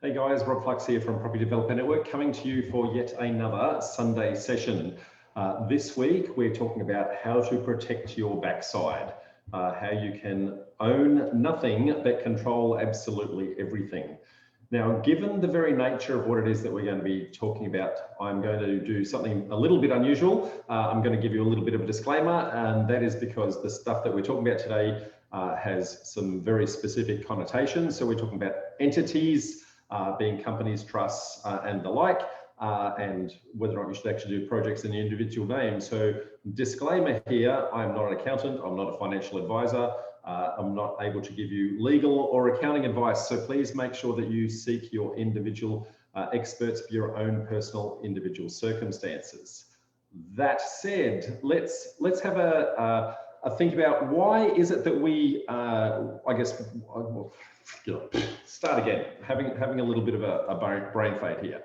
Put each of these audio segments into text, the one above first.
Hey guys, Rob Flux here from Property Developer Network, coming to you for yet another Sunday session. This week we're talking about how to protect your backside, how you can own nothing but control absolutely everything. Now, given the very nature of what it is that we're going to be talking about, I'm going to do something a little bit unusual. I'm going to give you a little bit of a disclaimer, and that is because the stuff that we're talking about today has some very specific connotations. So we're talking about entities, being companies, trusts, and the like, and whether or not you should actually do projects in the individual name. So disclaimer here, I'm not an accountant, I'm not a financial advisor, I'm not able to give you legal or accounting advice. So please make sure that you seek your individual experts for your own personal individual circumstances. That said, let's have a think about why is it that we, start again, having a little bit of a brain fade here.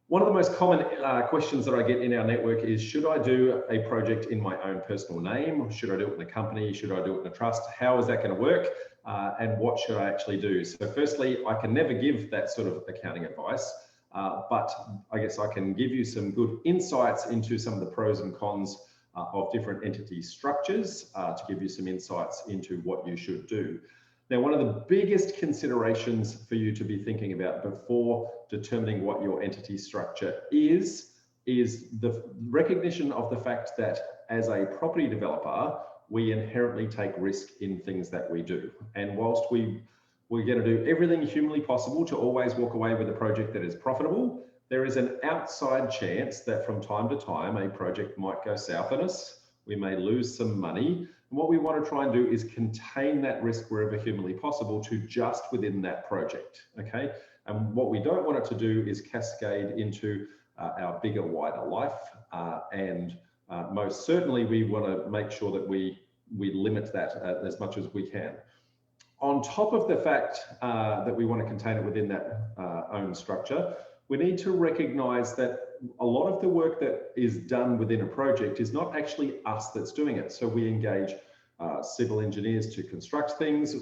One of the most common questions that I get in our network is, should I do a project in my own personal name? Should I do it in a company? Should I do it in a trust? How is that going to work? And what should I actually do? So firstly, I can never give that sort of accounting advice, but I guess I can give you some good insights into some of the pros and cons of different entity structures to give you some insights into what you should do. Now, one of the biggest considerations for you to be thinking about before determining what your entity structure is the recognition of the fact that as a property developer, we inherently take risk in things that we do. And whilst we're going to do everything humanly possible to always walk away with a project that is profitable, there is an outside chance that from time to time, a project might go south on us. We may lose some money. And what we want to try and do is contain that risk wherever humanly possible to just within that project, okay? And what we don't want it to do is cascade into our bigger, wider life. Most certainly, we want to make sure that we limit that as much as we can. On top of the fact that we want to contain it within that own structure, we need to recognize that a lot of the work that is done within a project is not actually us that's doing it. So we engage civil engineers to construct things,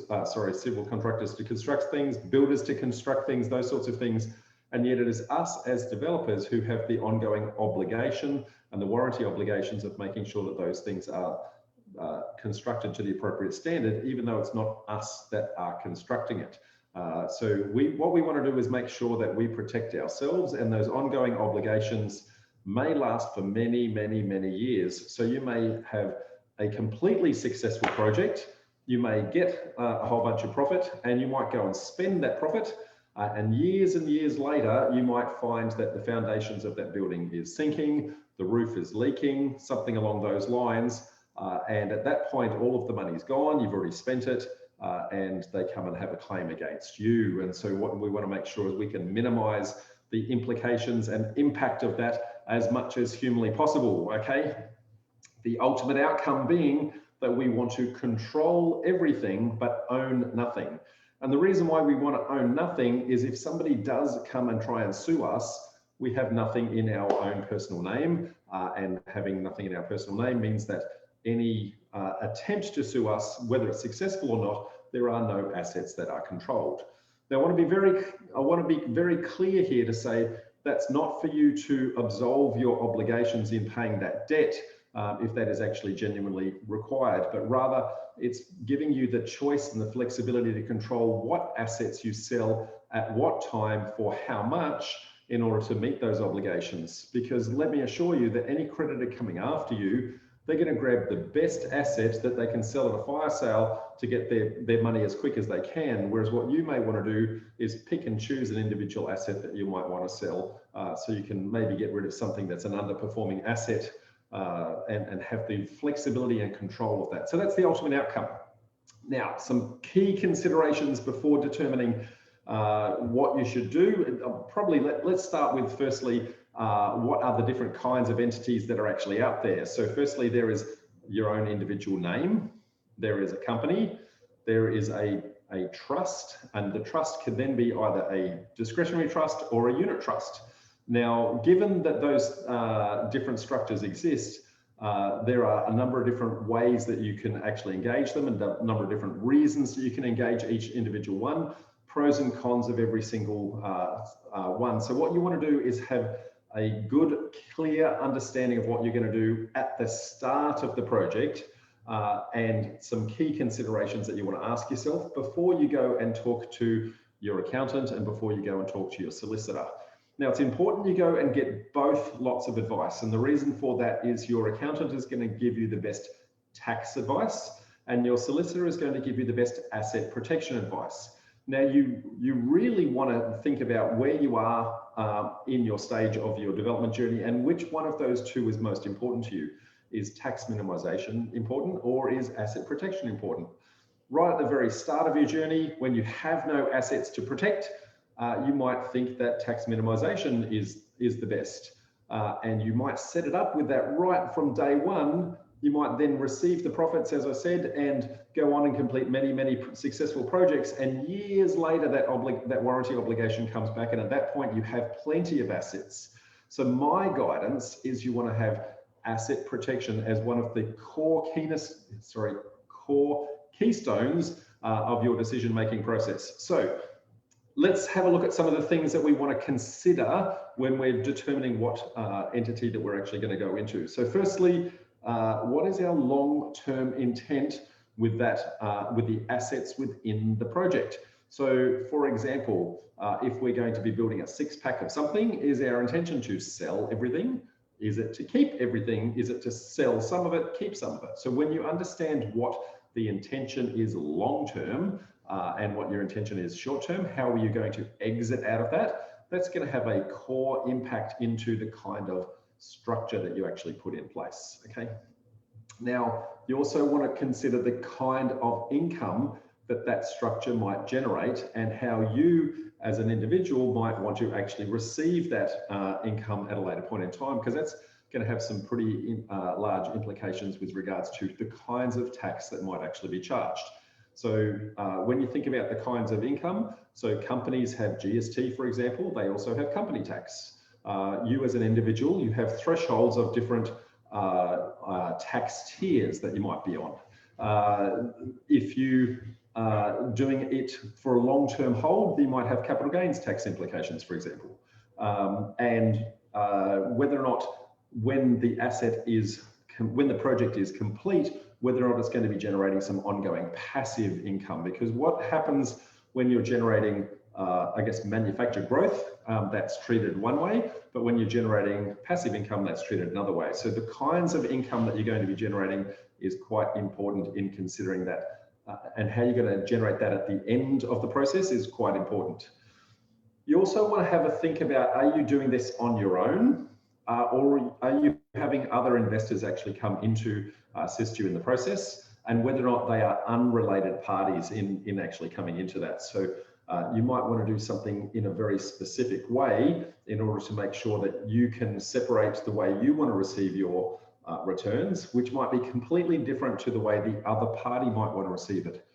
civil contractors to construct things, builders to construct things, those sorts of things. And yet it is us as developers who have the ongoing obligation and the warranty obligations of making sure that those things are constructed to the appropriate standard, even though it's not us that are constructing it. What we want to do is make sure that we protect ourselves, and those ongoing obligations may last for many, many, many years. So you may have a completely successful project, you may get a whole bunch of profit, and you might go and spend that profit, and years later, you might find that the foundations of that building is sinking, the roof is leaking, something along those lines, and at that point, all of the money's gone, you've already spent it, and they come and have a claim against you. And so what we want to make sure is we can minimize the implications and impact of that as much as humanly possible, okay? The ultimate outcome being that we want to control everything but own nothing. And the reason why we want to own nothing is if somebody does come and try and sue us, we have nothing in our own personal name, and having nothing in our personal name means that any attempt to sue us, whether it's successful or not, there are no assets that are controlled. Now, I want to be very clear here to say that's not for you to absolve your obligations in paying that debt, if that is actually genuinely required, but rather it's giving you the choice and the flexibility to control what assets you sell at what time for how much in order to meet those obligations. Because let me assure you that any creditor coming after you, they're going to grab the best assets that they can sell at a fire sale to get their money as quick as they can. Whereas what you may want to do is pick and choose an individual asset that you might want to sell, so you can maybe get rid of something that's an underperforming asset, and have the flexibility and control of that. So that's the ultimate outcome. Now, some key considerations before determining what you should do. Probably let's start with firstly, what are the different kinds of entities that are actually out there? So firstly, there is your own individual name, there is a company, there is a trust, and the trust can then be either a discretionary trust or a unit trust. Now, given that those different structures exist, there are a number of different ways that you can actually engage them and a number of different reasons that you can engage each individual one. pros and cons of every single one. So what you want to do is have a good, clear understanding of what you're going to do at the start of the project, and some key considerations that you want to ask yourself before you go and talk to your accountant and before you go and talk to your solicitor. Now, it's important you go and get both lots of advice. And the reason for that is your accountant is going to give you the best tax advice and your solicitor is going to give you the best asset protection advice. Now, you really want to think about where you are in your stage of your development journey and which one of those two is most important to you. Is tax minimization important or is asset protection important? Right at the very start of your journey, when you have no assets to protect, you might think that tax minimization is the best. And you might set it up with that right from day one. You might then receive the profits, as I said, and go on and complete many, many successful projects. And years later, that warranty obligation comes back. And at that point, you have plenty of assets. So my guidance is you want to have asset protection as one of the core keystones of your decision-making process. So let's have a look at some of the things that we want to consider when we're determining what entity that we're actually going to go into. So firstly, what is our long-term intent with that, with the assets within the project? So for example, if we're going to be building a six-pack of something, is our intention to sell everything? Is it to keep everything? Is it to sell some of it, keep some of it? So when you understand what the intention is long-term and what your intention is short-term, how are you going to exit out of that? That's going to have a core impact into the kind of structure that you actually put in place, okay? Now, you also want to consider the kind of income that structure might generate and how you as an individual might want to actually receive that income at a later point in time, because that's going to have some pretty large implications with regards to the kinds of tax that might actually be charged. So when you think about the kinds of income, so companies have GST, for example, they also have company tax. You as an individual, you have thresholds of different tax tiers that you might be on. If you doing it for a long-term hold, you might have capital gains tax implications, for example. And whether or not when the project is complete, whether or not it's going to be generating some ongoing passive income. Because what happens when you're generating, I guess, manufactured growth, that's treated one way, but when you're generating passive income, that's treated another way. So the kinds of income that you're going to be generating is quite important in considering that. And how you're going to generate that at the end of the process is quite important. You also want to have a think about, are you doing this on your own? Or are you having other investors actually come in to assist you in the process? And whether or not they are unrelated parties in actually coming into that. So you might want to do something in a very specific way in order to make sure that you can separate the way you want to receive your returns, which might be completely different to the way the other party might want to receive it.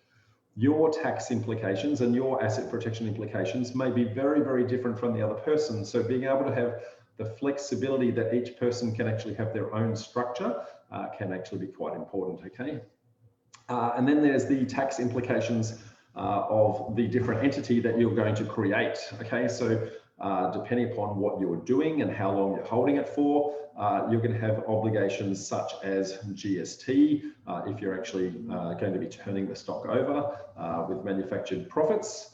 Your tax implications and your asset protection implications may be very, very different from the other person. So being able to have the flexibility that each person can actually have their own structure can actually be quite important, okay? And then there's the tax implications of the different entity that you're going to create, okay? So depending upon what you're doing and how long you're holding it for, you're going to have obligations such as GST if you're actually going to be turning the stock over with manufactured profits.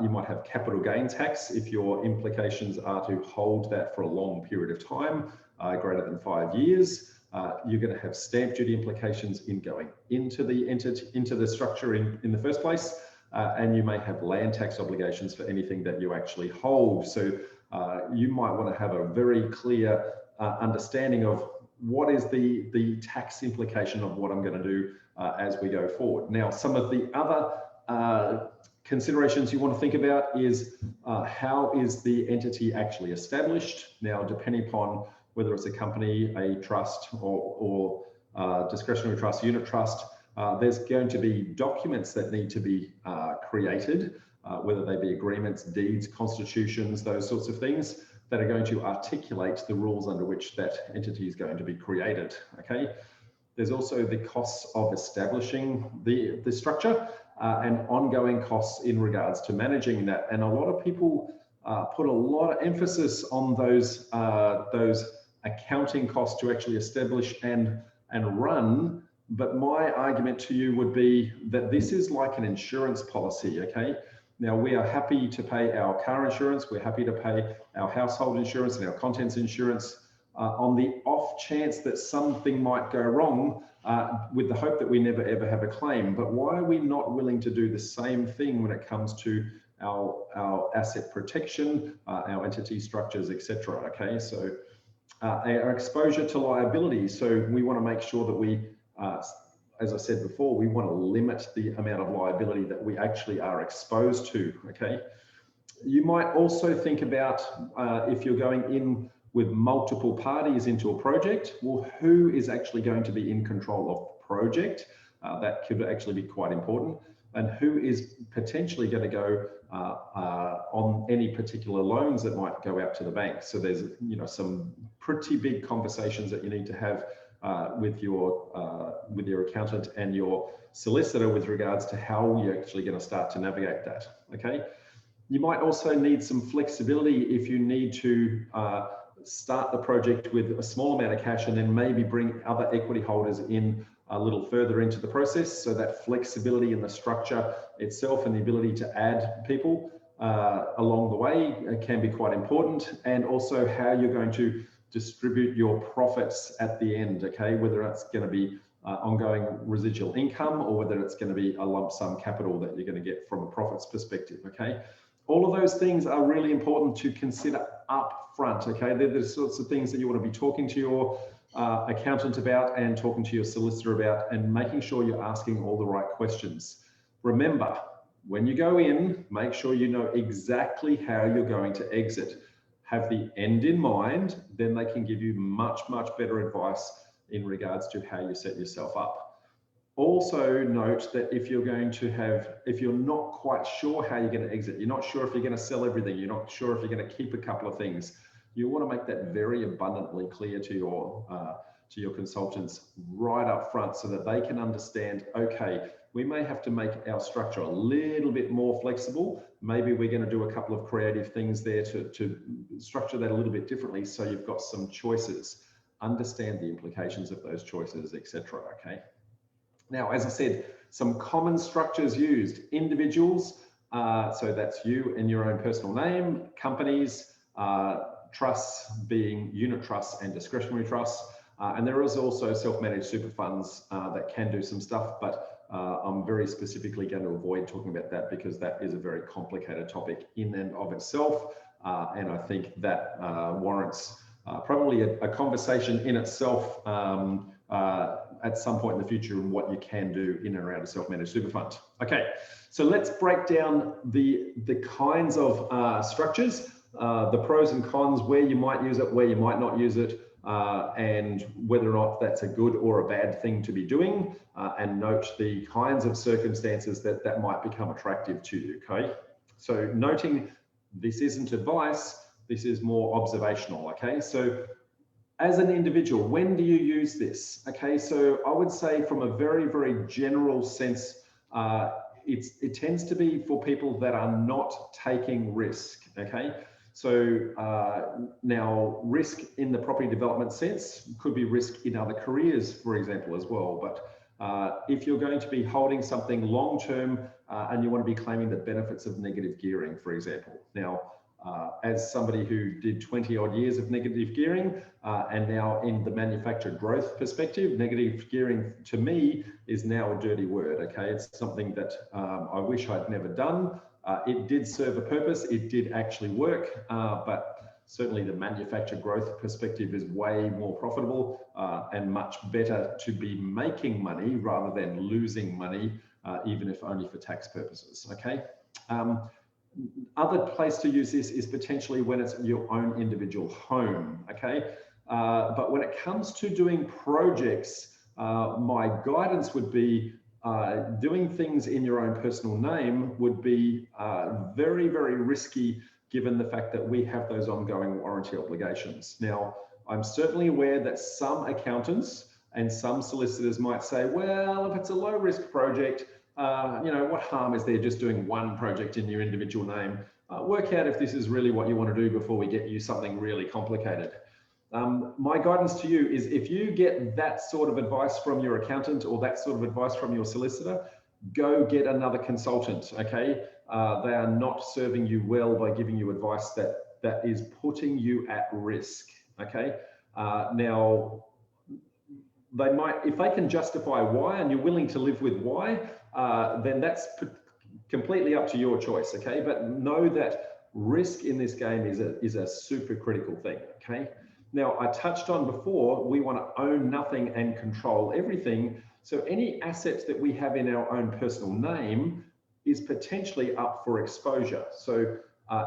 You might have capital gain tax if your implications are to hold that for a long period of time, greater than 5 years. You're going to have stamp duty implications in going into the structure in the first place. And you may have land tax obligations for anything that you actually hold. So you might want to have a very clear understanding of what is the tax implication of what I'm going to do as we go forward. Now, some of the other considerations you want to think about is how is the entity actually established? Now, depending upon whether it's a company, a trust, or discretionary trust, unit trust, there's going to be documents that need to be created, whether they be agreements, deeds, constitutions, those sorts of things that are going to articulate the rules under which that entity is going to be created, okay? There's also the costs of establishing the structure. and ongoing costs in regards to managing that. And a lot of people put a lot of emphasis on those accounting costs to actually establish and run. But my argument to you would be that this is like an insurance policy, okay? Now, we are happy to pay our car insurance, we're happy to pay our household insurance and our contents insurance on the off chance that something might go wrong, with the hope that we never ever have a claim. But why are we not willing to do the same thing when it comes to our asset protection, our entity structures, etc.? Okay, so our exposure to liability. So we want to make sure that we, as I said before, we want to limit the amount of liability that we actually are exposed to. Okay, you might also think about if you're going in with multiple parties into a project, well, who is actually going to be in control of the project? That could actually be quite important. And who is potentially going to go on any particular loans that might go out to the bank. So there's, you know, some pretty big conversations that you need to have with your accountant and your solicitor with regards to how you're actually going to start to navigate that. Okay. You might also need some flexibility if you need to start the project with a small amount of cash and then maybe bring other equity holders in a little further into the process. So that flexibility in the structure itself and the ability to add people along the way can be quite important. And also how you're going to distribute your profits at the end, okay? Whether it's going to be ongoing residual income or whether it's going to be a lump sum capital that you're going to get from a profits perspective, okay? All of those things are really important to consider up front, okay? They're the sorts of things that you want to be talking to your accountant about and talking to your solicitor about, and making sure you're asking all the right questions. Remember, when you go in, make sure you know exactly how you're going to exit. Have the end in mind, then they can give you much, much better advice in regards to how you set yourself up. Also note that if you're not quite sure how you're going to exit, you're not sure if you're going to sell everything, you're not sure if you're going to keep a couple of things, you want to make that very abundantly clear to your consultants right up front so that they can understand, okay, we may have to make our structure a little bit more flexible. Maybe we're going to do a couple of creative things there to structure that a little bit differently so you've got some choices. Understand the implications of those choices, etc. Okay. Now, as I said, some common structures used: individuals, so that's you in your own personal name; companies, trusts being unit trusts and discretionary trusts, and there is also self-managed super funds that can do some stuff, but I'm very specifically going to avoid talking about that because that is a very complicated topic in and of itself, and I think that warrants probably a conversation in itself at some point in the future on what you can do in and around a self-managed super fund. Okay, so let's break down the kinds of structures, the pros and cons, where you might use it, where you might not use it, and whether or not that's a good or a bad thing to be doing, and note the kinds of circumstances that might become attractive to you, okay? So noting this isn't advice, this is more observational, okay? So as an individual, when do you use this? Okay, so I would say from a very, very general sense, it tends to be for people that are not taking risk, okay? So now risk in the property development sense could be risk in other careers, for example, as well. But if you're going to be holding something long-term and you want to be claiming the benefits of negative gearing, for example. Now, as somebody who did 20 odd years of negative gearing and now in the manufactured growth perspective, negative gearing to me is now a dirty word, okay? It's something that I wish I'd never done. It did serve a purpose, it did actually work, but certainly the manufactured growth perspective is way more profitable and much better to be making money rather than losing money, even if only for tax purposes, okay? Other place to use this is potentially when it's your own individual home, okay? But when it comes to doing projects, my guidance would be doing things in your own personal name would be very, very risky given the fact that we have those ongoing warranty obligations. Now, I'm certainly aware that some accountants and some solicitors might say, well, if it's a low risk project, You know, what harm is there just doing one project in your individual name? Work out if this is really what you want to do before we get you something really complicated. My guidance to you is if you get that sort of advice from your accountant or that sort of advice from your solicitor, go get another consultant, okay? They are not serving you well by giving you advice that is putting you at risk, okay? Now, they might, if they can justify why and you're willing to live with why, then that's completely up to your choice, okay? But know that risk in this game is a super critical thing, okay? Now, I touched on before, we want to own nothing and control everything. So any assets that we have in our own personal name is potentially up for exposure. So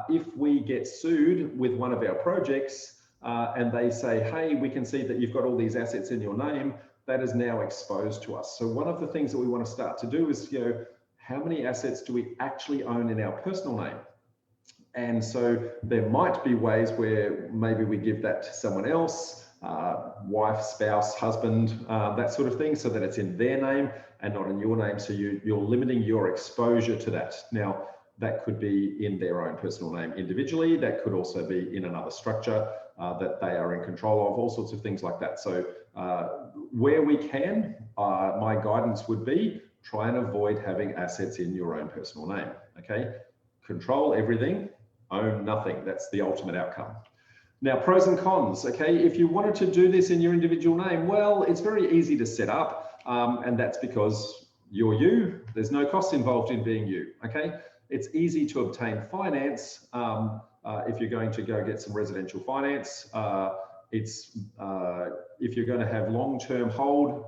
if we get sued with one of our projects and they say, hey, we can see that you've got all these assets in your name, that is now exposed to us. So one of the things that we want to start to do is, you know, how many assets do we actually own in our personal name? And so there might be ways where maybe we give that to someone else, wife, spouse, husband, that sort of thing, so that it's in their name and not in your name. So you're limiting your exposure to that. Now, that could be in their own personal name individually. That could also be in another structure that they are in control of, all sorts of things like that. So where we can, my guidance would be try and avoid having assets in your own personal name, okay? Control everything, own nothing. That's the ultimate outcome. Now, pros and cons, okay? If you wanted to do this in your individual name, well, it's very easy to set up, and that's because you're you. There's no cost involved in being you, okay? It's easy to obtain finance if you're going to go get some residential finance. If you're going to have long-term hold,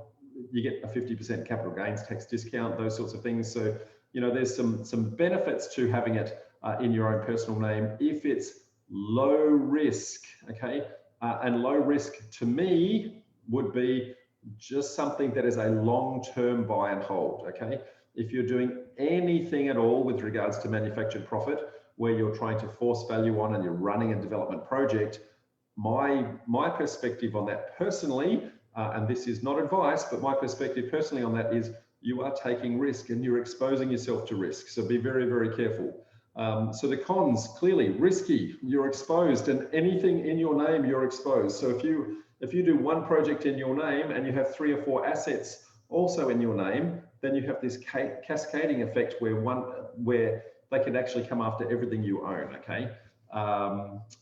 you get a 50% capital gains tax discount, those sorts of things. So, you know, there's some benefits to having it in your own personal name if it's low risk, okay? And low risk to me would be just something that is a long-term buy and hold, okay? If you're doing anything at all with regards to manufactured profit, where you're trying to force value on and you're running a development project, my perspective on that personally, and this is not advice, but my perspective personally on that is you are taking risk and you're exposing yourself to risk. So be very, very careful. So the cons, clearly risky, you're exposed, and anything in your name, you're exposed. So if you do one project in your name and you have 3 or 4 assets also in your name, then you have this cascading effect where they can actually come after everything you own, okay?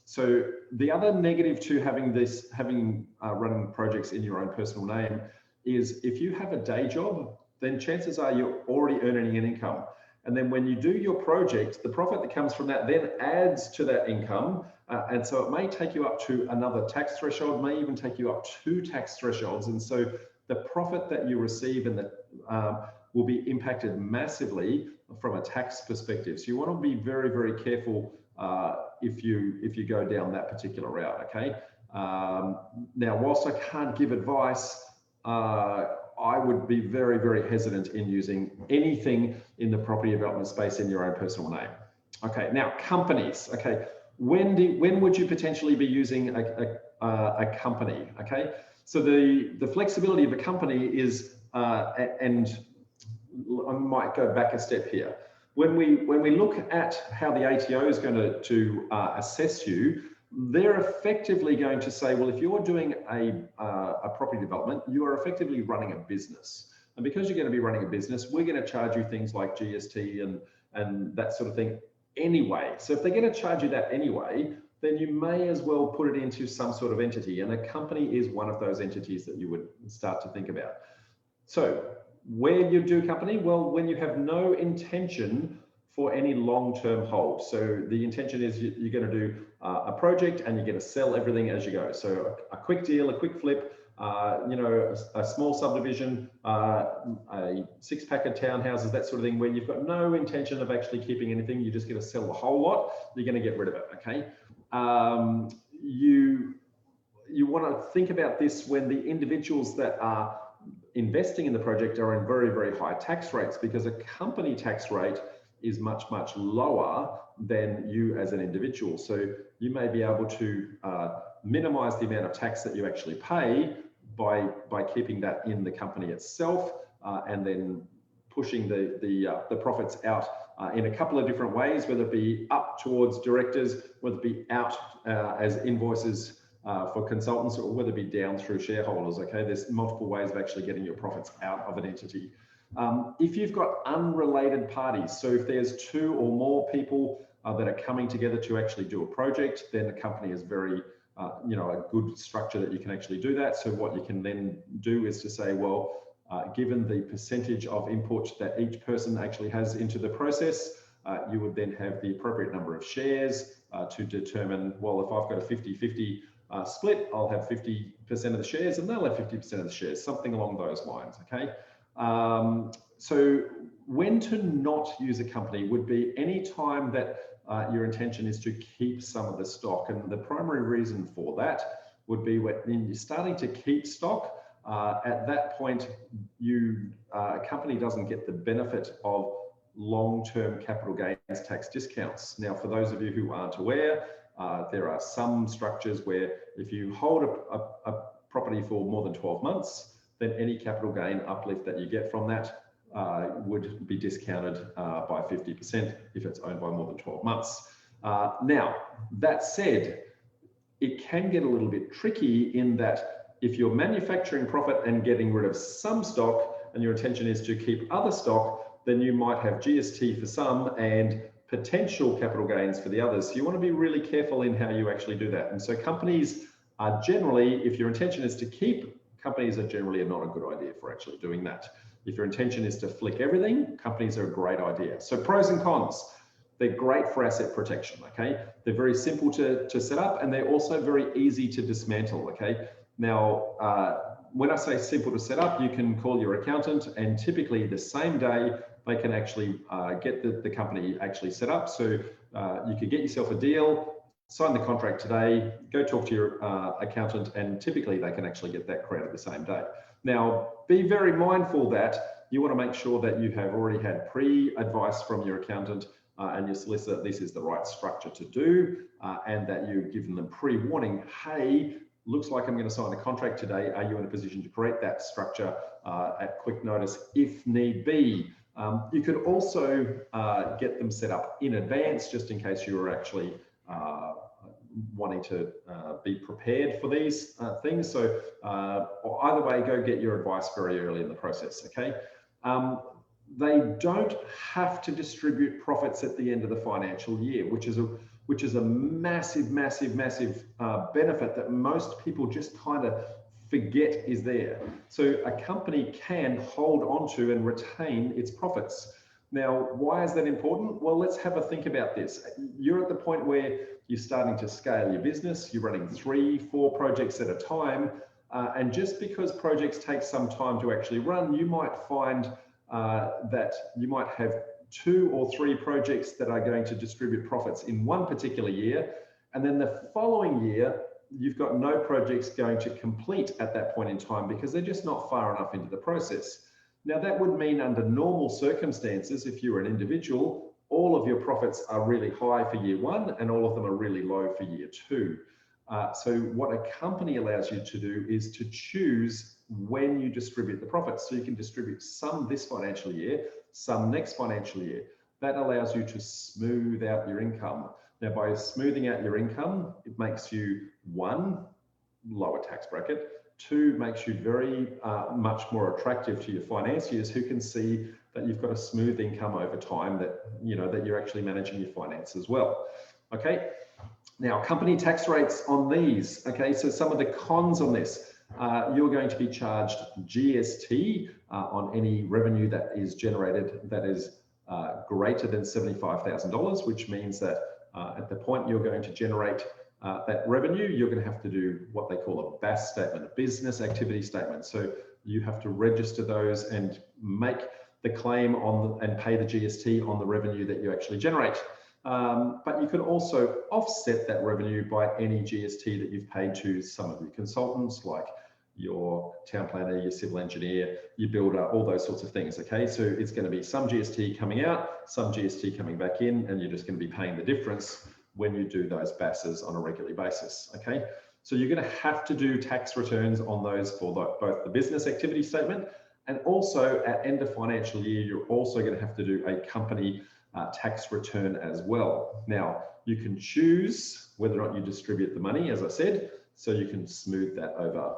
So the other negative to having running projects in your own personal name is if you have a day job, then chances are you're already earning an income. And then when you do your project, the profit that comes from that then adds to that income. And so it may take you up to another tax threshold, may even take you up 2 tax thresholds. And so the profit that you receive will be impacted massilly from a tax perspective. So you want to be very, very careful if you go down that particular route, okay? Now, whilst I can't give advice, I would be very, very hesitant in using anything in the property development space in your own personal name. Okay, now companies, okay. When would you potentially be using a company, okay? So the flexibility of a company is, and I might go back a step here. When we look at how the ATO is going to assess you, they're effectively going to say, well, if you're doing a property development, you are effectively running a business. And because you're going to be running a business, we're going to charge you things like GST and that sort of thing anyway. So if they're going to charge you that anyway, then you may as well put it into some sort of entity. And a company is one of those entities that you would start to think about. So where you do company? Well, when you have no intention for any long-term hold. So the intention is you're going to do a project and you're going to sell everything as you go. So a quick deal, a quick flip, you know, a small subdivision, a 6-pack of townhouses, that sort of thing, where you've got no intention of actually keeping anything. You're just going to sell the whole lot. You're going to get rid of it, okay? You want to think about this when the individuals that are investing in the project are in very, very high tax rates, because a company tax rate is much, much lower than you as an individual. So you may be able to minimize the amount of tax that you actually pay by keeping that in the company itself, and then pushing the profits out in a couple of different ways, whether it be up towards directors, whether it be out as invoices for consultants, or whether it be down through shareholders. Okay, there's multiple ways of actually getting your profits out of an entity. If you've got unrelated parties, so if there's 2 or more people that are coming together to actually do a project, then the company is very, a good structure that you can actually do that. So what you can then do is to say, well, given the percentage of input that each person actually has into the process, you would then have the appropriate number of shares to determine, well, if I've got a 50-50 split, I'll have 50% of the shares and they'll have 50% of the shares, something along those lines, okay? So when to not use a company would be any time that your intention is to keep some of the stock. And the primary reason for that would be when you're starting to keep stock, at that point, a company doesn't get the benefit of long-term capital gains tax discounts. Now, for those of you who aren't aware, there are some structures where if you hold a property for more than 12 months, then any capital gain uplift that you get from that would be discounted by 50% if it's owned by more than 12 months. Now, that said, it can get a little bit tricky in that if you're manufacturing profit and getting rid of some stock and your intention is to keep other stock, then you might have GST for some and potential capital gains for the others. So you want to be really careful in how you actually do that. And so companies are generally, if your intention is to keep, companies are generally not a good idea for actually doing that. If your intention is to flick everything, companies are a great idea. So pros and cons. They're great for asset protection, okay? They're very simple to set up and they're also very easy to dismantle, okay? Now, when I say simple to set up, you can call your accountant and typically the same day they can actually get the company actually set up. So you could get yourself a deal, sign the contract today, go talk to your accountant, and typically they can actually get that created the same day. Now, be very mindful that you want to make sure that you have already had pre-advice from your accountant and your solicitor that this is the right structure to do, and that you've given them pre-warning, hey, looks like I'm going to sign a contract today. Are you in a position to create that structure at quick notice if need be? You could also get them set up in advance just in case you were actually wanting to be prepared for these things. So either way, go get your advice very early in the process, okay? They don't have to distribute profits at the end of the financial year, which is a massive, massive, massive benefit that most people just kind of forget is there. So a company can hold on to and retain its profits. Now, why is that important? Well, let's have a think about this. You're at the point where you're starting to scale your business, you're running 3-4 projects at a time, and just because projects take some time to actually run, you might find that you might have 2 or 3 projects that are going to distribute profits in one particular year, and then the following year, you've got no projects going to complete at that point in time because they're just not far enough into the process. Now, that would mean under normal circumstances, if you're an individual, all of your profits are really high for year 1 and all of them are really low for year 2. So what a company allows you to do is to choose when you distribute the profits. So you can distribute some this financial year, some next financial year. That allows you to smooth out your income. Now, by smoothing out your income, it makes you, 1, lower tax bracket, 2, makes you very much more attractive to your financiers who can see that you've got a smooth income over time, that that you're actually managing your finances well. Okay. Now, company tax rates on these. Okay, so some of the cons on this. You're going to be charged GST on any revenue that is generated that is greater than $75,000, which means that at the point you're going to generate that revenue, you're going to have to do what they call a BAS statement, a business activity statement. So you have to register those and make the claim on and pay the GST on the revenue that you actually generate. But you can also offset that revenue by any GST that you've paid to some of your consultants, like your town planner, your civil engineer, your builder, all those sorts of things. Okay, so it's going to be some GST coming out, some GST coming back in, and you're just going to be paying the difference when you do those BASs on a regular basis. Okay, so you're going to have to do tax returns on those for both the business activity statement And also at end of financial year, you're also going to have to do a company tax return as well. Now, you can choose whether or not you distribute the money, as I said, so you can smooth that over,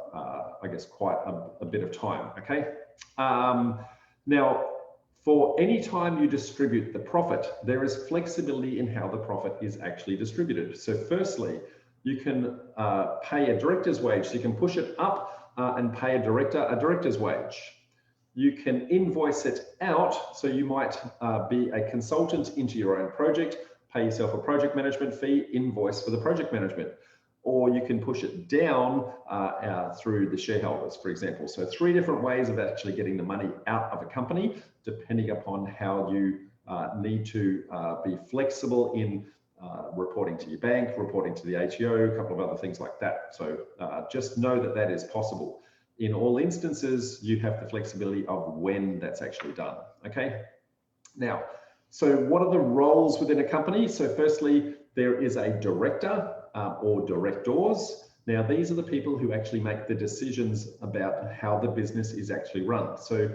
I guess, quite a bit of time, okay? Now, for any time you distribute the profit, there is flexibility in how the profit is actually distributed. So firstly, you can pay a director's wage. So you can push it up and pay a director's wage. You can invoice it out. So you might be a consultant into your own project, pay yourself a project management fee, invoice for the project management. Or you can push it down through the shareholders, for example. So 3 different ways of actually getting the money out of a company, depending upon how you need to be flexible in reporting to your bank, reporting to the ATO, a couple of other things like that. So just know that that is possible. In all instances, you have the flexibility of when that's actually done, okay? Now, so what are the roles within a company? So firstly, there is a director or directors. Now, these are the people who actually make the decisions about how the business is actually run. So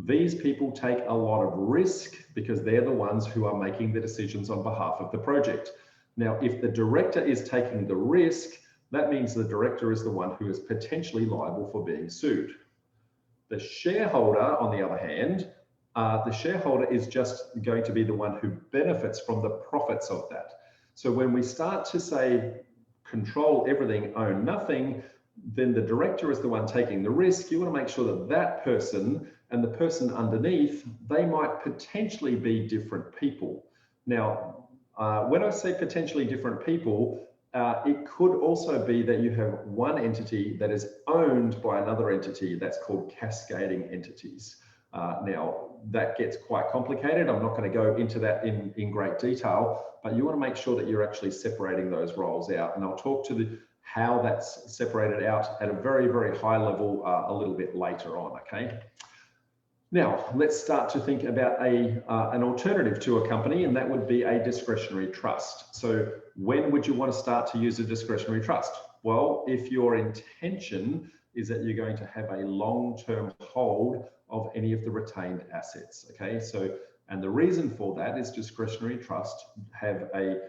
these people take a lot of risk because they're the ones who are making the decisions on behalf of the project. Now, if the director is taking the risk, that means the director is the one who is potentially liable for being sued. The shareholder, on the other hand, the shareholder is just going to be the one who benefits from the profits of that. So when we start to say, control everything, own nothing, then the director is the one taking the risk. You want to make sure that that person and the person underneath, they might potentially be different people. Now, when I say potentially different people, it could also be that you have one entity that is owned by another entity. That's called cascading entities. Now, that gets quite complicated. I'm not going to go into that in great detail, but you want to make sure that you're actually separating those roles out. And I'll talk to how that's separated out at a very, very high level a little bit later on, okay? Now, let's start to think about an alternative to a company, and that would be a discretionary trust. So when would you want to start to use a discretionary trust? Well, if your intention is that you're going to have a long-term hold of any of the retained assets, okay? So, and the reason for that is discretionary trusts have a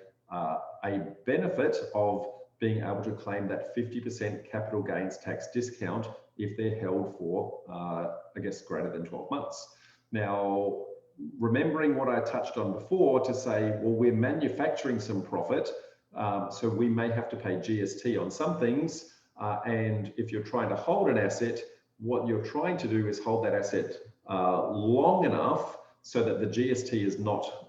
benefit of being able to claim that 50% capital gains tax discount if they're held for, I guess, greater than 12 months. Now, remembering what I touched on before to say, well, we're manufacturing some profit, so we may have to pay GST on some things, and if you're trying to hold an asset, what you're trying to do is hold that asset long enough so that the GST is not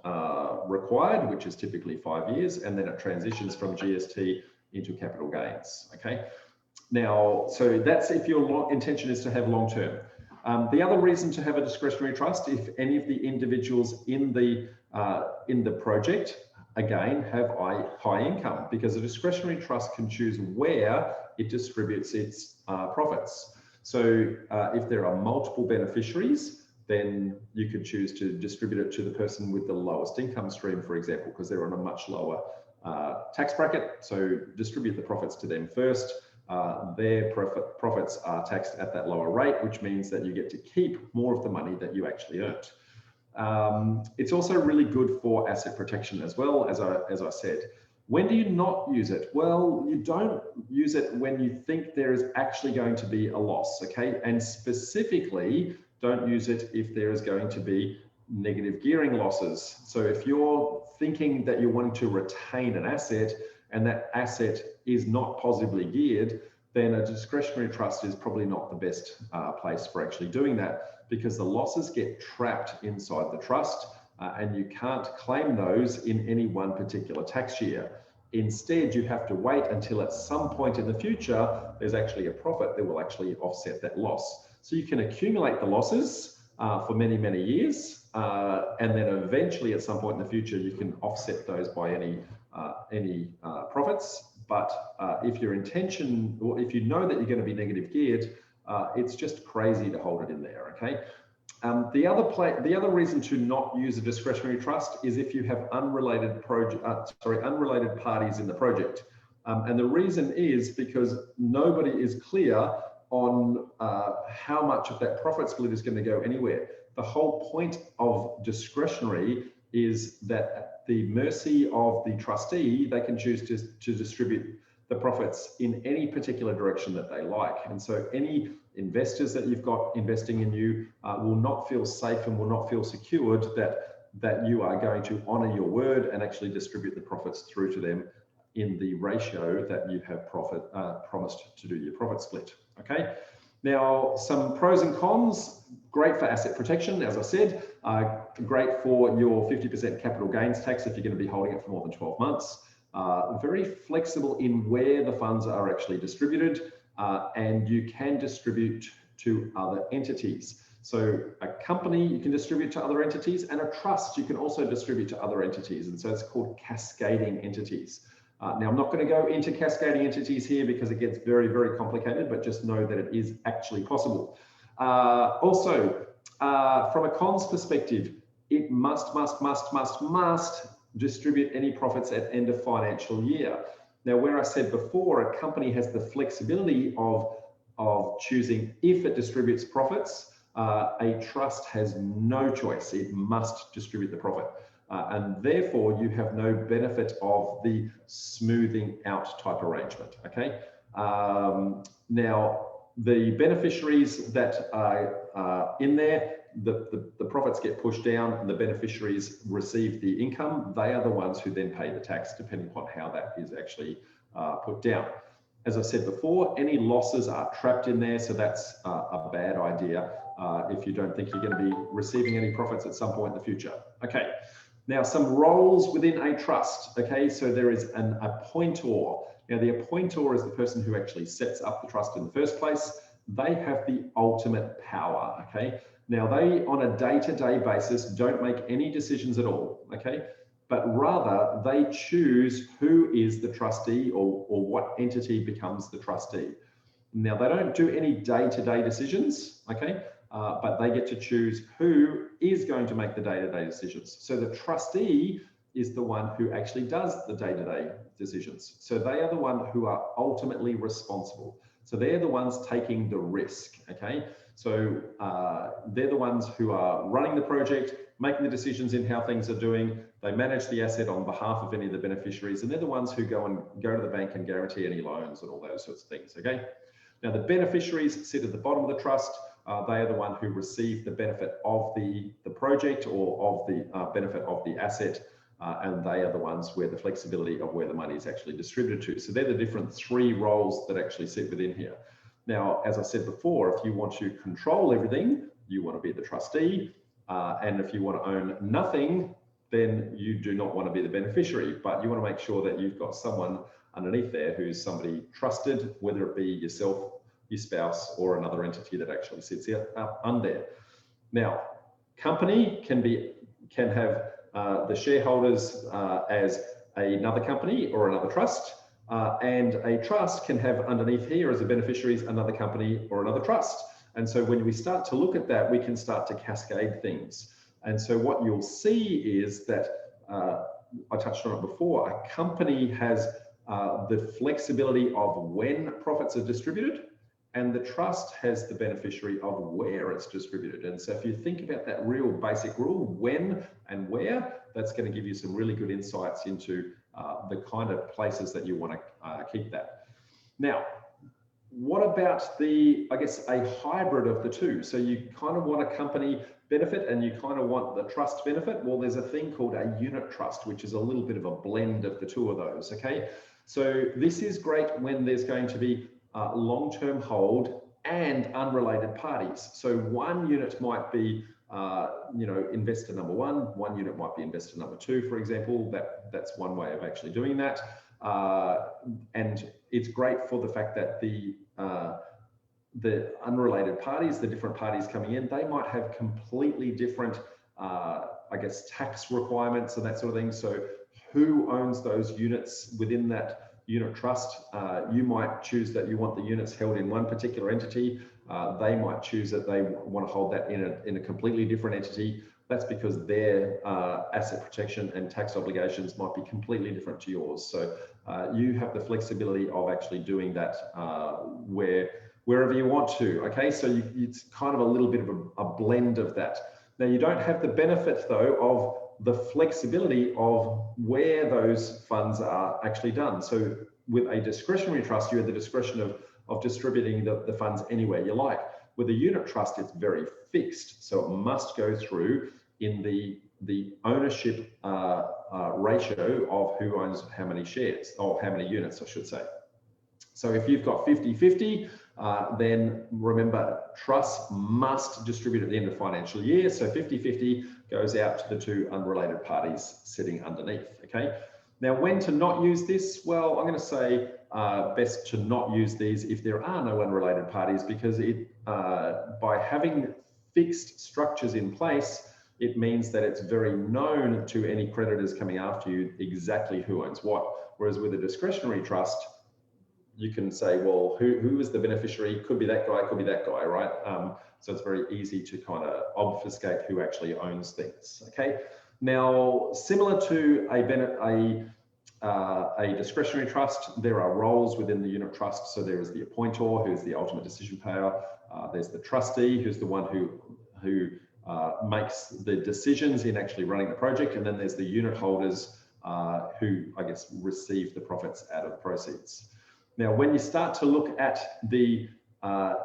required, which is typically 5 years, and then it transitions from GST into capital gains, okay? Now, so that's if your intention is to have long term. The other reason to have a discretionary trust, if any of the individuals in the project, again, have high income, because a discretionary trust can choose where it distributes its profits. So if there are multiple beneficiaries, then you could choose to distribute it to the person with the lowest income stream, for example, because they're on a much lower tax bracket. So distribute the profits to them first. Their profits are taxed at that lower rate, which means that you get to keep more of the money that you actually earned. It's also really good for asset protection as well, as I said. When do you not use it? Well, you don't use it when you think there is actually going to be a loss, okay? And specifically, don't use it if there is going to be negative gearing losses. So if you're thinking that you're wanting to retain an asset and that asset is not positively geared, then a discretionary trust is probably not the best place for actually doing that, because the losses get trapped inside the trust and you can't claim those in any one particular tax year. Instead, you have to wait until at some point in the future, there's actually a profit that will actually offset that loss. So you can accumulate the losses for many, many years, and then eventually at some point in the future, you can offset those by any profits. But if your intention, or if you know that you're going to be negative geared, it's just crazy to hold it in there, okay? The other reason to not use a discretionary trust is if you have unrelated parties in the project. And the reason is because nobody is clear on how much of that profit split is going to go anywhere. The whole point of discretionary is that at the mercy of the trustee, they can choose to distribute the profits in any particular direction that they like. And so any investors that you've got investing in you will not feel safe and will not feel secured that you are going to honor your word and actually distribute the profits through to them in the ratio that you have promised to do your profit split. Okay. Now, some pros and cons. Great for asset protection, as I said. Great for your 50% capital gains tax if you're going to be holding it for more than 12 months. Very flexible in where the funds are actually distributed, and you can distribute to other entities. So a company you can distribute to other entities, and a trust you can also distribute to other entities. And so it's called cascading entities. Now, I'm not going to go into cascading entities here because it gets very, very complicated, but just know that it is actually possible. Also, from a cons perspective, it must distribute any profits at end of financial year. Now, where I said before, a company has the flexibility of choosing if it distributes profits, a trust has no choice. It must distribute the profit. And therefore, you have no benefit of the smoothing out type arrangement, okay? Now, the beneficiaries that are in there, the profits get pushed down and the beneficiaries receive the income. They are the ones who then pay the tax, depending upon how that is actually put down. As I said before, any losses are trapped in there, so that's a bad idea if you don't think you're going to be receiving any profits at some point in the future. Okay. Now, some roles within a trust. Okay, so there is an appointor. Now, the appointor is the person who actually sets up the trust in the first place. They have the ultimate power. Okay, now they, on a day-to-day basis, don't make any decisions at all. Okay, but rather they choose who is the trustee or what entity becomes the trustee. Now, they don't do any day-to-day decisions. Okay. But they get to choose who is going to make the day-to-day decisions. So the trustee is the one who actually does the day-to-day decisions. So they are the one who are ultimately responsible. So they're the ones taking the risk, okay? So they're the ones who are running the project, making the decisions in how things are doing. They manage the asset on behalf of any of the beneficiaries, and they're the ones who go to the bank and guarantee any loans and all those sorts of things, okay? Now, the beneficiaries sit at the bottom of the trust. They are the one who receive the benefit of the project or of the benefit of the asset, and they are the ones where the flexibility of where the money is actually distributed to. So they're the different three roles that actually sit within here. Now, as I said before, if you want to control everything, you want to be the trustee, and if you want to own nothing, then you do not want to be the beneficiary, but you want to make sure that you've got someone underneath there who's somebody trusted, whether it be yourself, your spouse, or another entity that actually sits up under. Now, company can have the shareholders as another company or another trust, and a trust can have underneath here as a beneficiaries another company or another trust. And so when we start to look at that, we can start to cascade things. And so what you'll see is that I touched on it before, a company has the flexibility of when profits are distributed, and the trust has the beneficiary of where it's distributed. And so if you think about that real basic rule, when and where, that's going to give you some really good insights into the kind of places that you want to keep that. Now, what about I guess, a hybrid of the two? So you kind of want a company benefit and you kind of want the trust benefit. Well, there's a thing called a unit trust, which is a little bit of a blend of the two of those, okay? So this is great when there's going to be long-term hold and unrelated parties. So one unit might be, investor number one unit might be investor number two, for example. That's one way of actually doing that. And it's great for the fact that the unrelated parties, the different parties coming in, they might have completely different, tax requirements and that sort of thing. So who owns those units within that unit trust? You might choose that you want the units held in one particular entity. They might choose that they want to hold that in a completely different entity. That's because their asset protection and tax obligations might be completely different to yours. So you have the flexibility of actually doing that where wherever you want to. Okay, so it's kind of a little bit of a blend of that. Now, you don't have the benefit though of the flexibility of where those funds are actually done. So with a discretionary trust, you have the discretion of distributing the funds anywhere you like. With a unit trust, it's very fixed. So it must go through in the ownership ratio of who owns how many shares, or how many units, I should say. So if you've got 50-50, then remember, trusts must distribute at the end of the financial year. So 50-50 goes out to the two unrelated parties sitting underneath, okay? Now, when to not use this? Well, I'm going to say best to not use these if there are no unrelated parties, because by having fixed structures in place, it means that it's very known to any creditors coming after you exactly who owns what. Whereas with a discretionary trust, you can say, well, who is the beneficiary? Could be that guy, could be that guy, right? So it's very easy to kind of obfuscate who actually owns things, okay? Now, similar to a discretionary trust, there are roles within the unit trust. So there is the appointor, who's the ultimate decision payer. There's the trustee, who's the one who makes the decisions in actually running the project. And then there's the unit holders who, I guess, receive the profits out of the proceeds. Now, when you start to look at the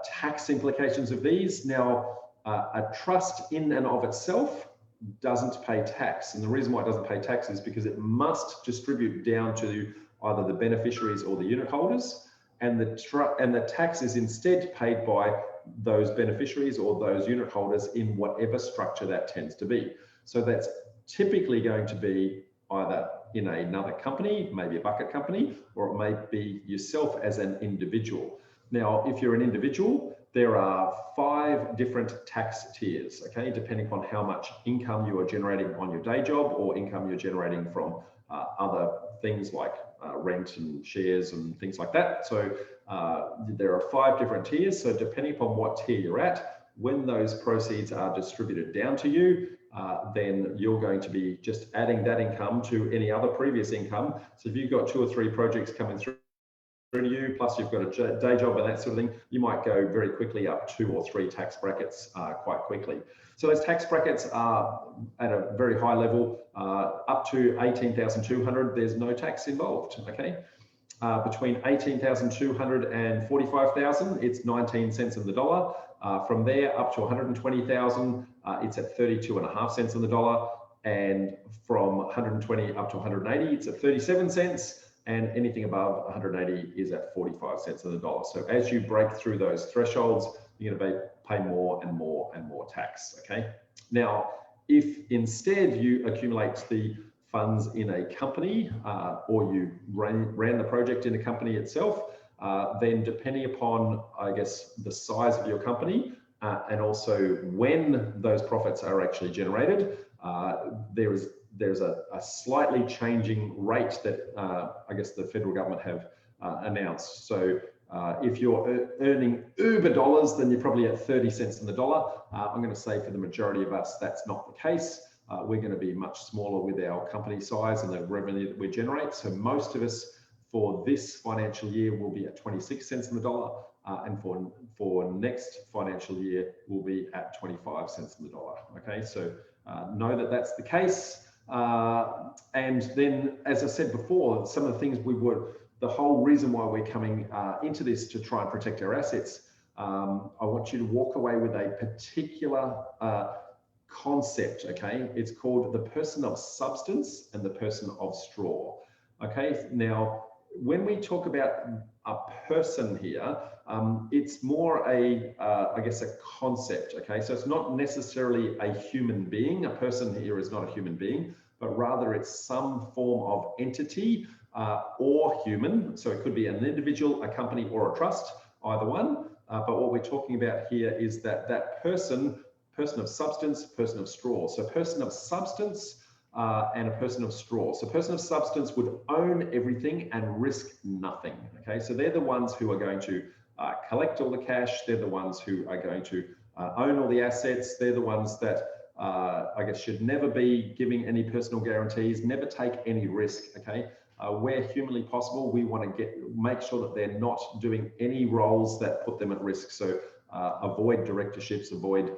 tax implications of these, now a trust in and of itself doesn't pay tax. And the reason why it doesn't pay tax is because it must distribute down to either the beneficiaries or the unit holders. And the tax is instead paid by those beneficiaries or those unit holders in whatever structure that tends to be. So that's typically going to be either in another company, maybe a bucket company, or it may be yourself as an individual. Now, if you're an individual, there are 5 different tax tiers, okay, depending upon how much income you are generating on your day job or income you're generating from other things like rent and shares and things like that. So there are 5 different tiers. So depending upon what tier you're at, when those proceeds are distributed down to you, then you're going to be just adding that income to any other previous income. So if you've got 2 or 3 projects coming through to you, plus you've got a day job and that sort of thing, you might go very quickly up 2 or 3 tax brackets quite quickly. So those tax brackets are at a very high level, up to 18,200, there's no tax involved, okay? Between 18,200 and 45,000, it's 19 cents on the dollar. From there up to 120,000, it's at 32.5 cents on the dollar. And from 120 up to 180, it's at 37 cents. And anything above 180 is at 45 cents on the dollar. So as you break through those thresholds, you're going to pay more and more and more tax, okay? Now, if instead you accumulate the funds in a company or you ran the project in a company itself, then depending upon, I guess, the size of your company and also when those profits are actually generated, there's a slightly changing rate that I guess the federal government have announced. So if you're earning uber dollars, then you're probably at 30 cents on the dollar. I'm going to say for the majority of us, that's not the case. We're going to be much smaller with our company size and the revenue that we generate. So most of us for this financial year will be at 26 cents on the dollar. And for next financial year, we'll be at 25 cents on the dollar. Okay, so know that that's the case. And then, as I said before, some of the things the whole reason why we're coming into this to try and protect our assets, I want you to walk away with a particular concept, okay? It's called the person of substance and the person of straw, okay? Now, when we talk about a person here, it's more I guess a concept, okay? So it's not necessarily a human being. A person here is not a human being, but rather it's some form of entity or human. So it could be an individual, a company, or a trust, either one. But what we're talking about here is that person of substance, person of straw. So person of substance and a person of straw. So person of substance would own everything and risk nothing, okay? So they're the ones who are going to collect all the cash. They're the ones who are going to own all the assets. They're the ones that I guess should never be giving any personal guarantees, never take any risk, okay? Where humanly possible, we want to make sure that they're not doing any roles that put them at risk. So avoid directorships, avoid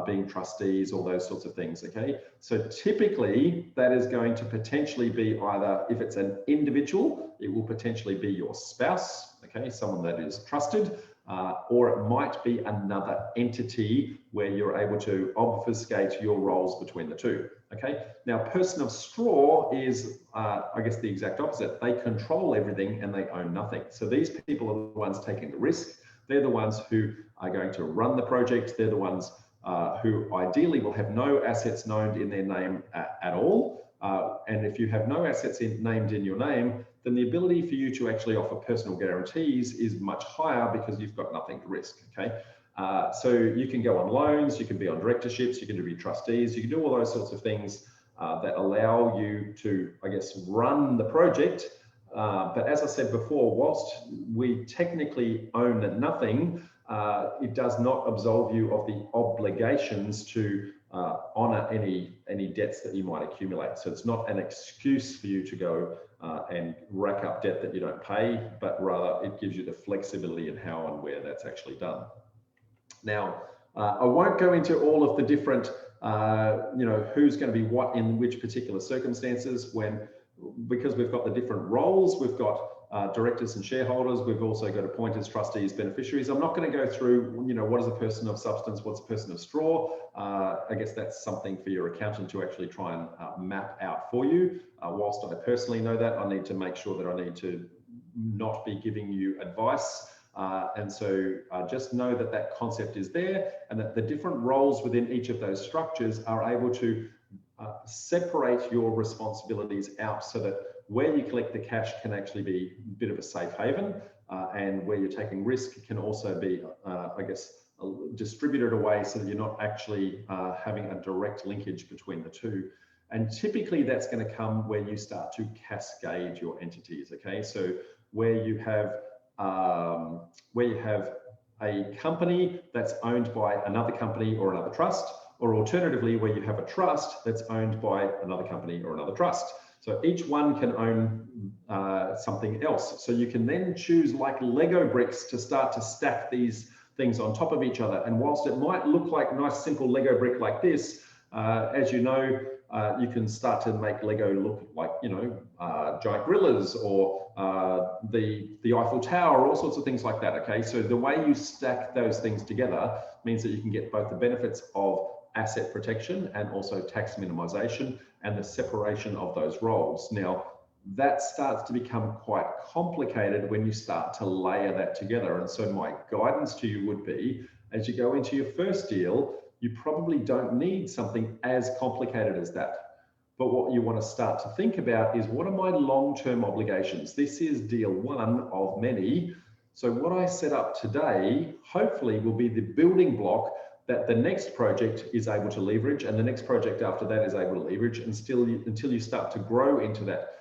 being trustees, all those sorts of things, okay? So typically that is going to potentially be either, if it's an individual, it will potentially be your spouse, okay? Someone that is trusted, or it might be another entity where you're able to obfuscate your roles between the two, okay? Now, person of straw is, I guess, the exact opposite. They control everything and they own nothing. So these people are the ones taking the risk. They're the ones who are going to run the project. They're the ones who ideally will have no assets named in their name at all. And if you have no assets named in your name, then the ability for you to actually offer personal guarantees is much higher because you've got nothing to risk, okay? So you can go on loans, you can be on directorships, you can be trustees, you can do all those sorts of things that allow you to, I guess, run the project. But as I said before, whilst we technically own nothing, it does not absolve you of the obligations to honor any debts that you might accumulate. So it's not an excuse for you to go and rack up debt that you don't pay, but rather it gives you the flexibility in how and where that's actually done. Now, I won't go into all of the different, who's going to be what in which particular circumstances because we've got the different roles, we've got directors and shareholders, we've also got appointers, trustees, beneficiaries. I'm not going to go through, what is a person of substance, what's a person of straw. I guess that's something for your accountant to actually try and map out for you. Whilst I personally know that, I need to make sure that I need to not be giving you advice. And so just know that that concept is there and that the different roles within each of those structures are able to separate your responsibilities out so that where you collect the cash can actually be a bit of a safe haven, and where you're taking risk can also be, I guess, distributed away so that you're not actually having a direct linkage between the two. And typically that's going to come where you start to cascade your entities, okay? So where you have a company that's owned by another company or another trust, or alternatively, where you have a trust that's owned by another company or another trust. So each one can own something else. So you can then choose, like Lego bricks, to start to stack these things on top of each other. And whilst it might look like a nice simple Lego brick like this, as you know, you can start to make Lego look like, giant gorillas or the Eiffel Tower, all sorts of things like that, okay? So the way you stack those things together means that you can get both the benefits of asset protection and also tax minimization and the separation of those roles. Now, that starts to become quite complicated when you start to layer that together. And so my guidance to you would be, as you go into your first deal, you probably don't need something as complicated as that. But what you want to start to think about is, what are my long-term obligations? This is deal one of many. So what I set up today, hopefully, will be the building block that the next project is able to leverage, and the next project after that is able to leverage, and still until you start to grow into that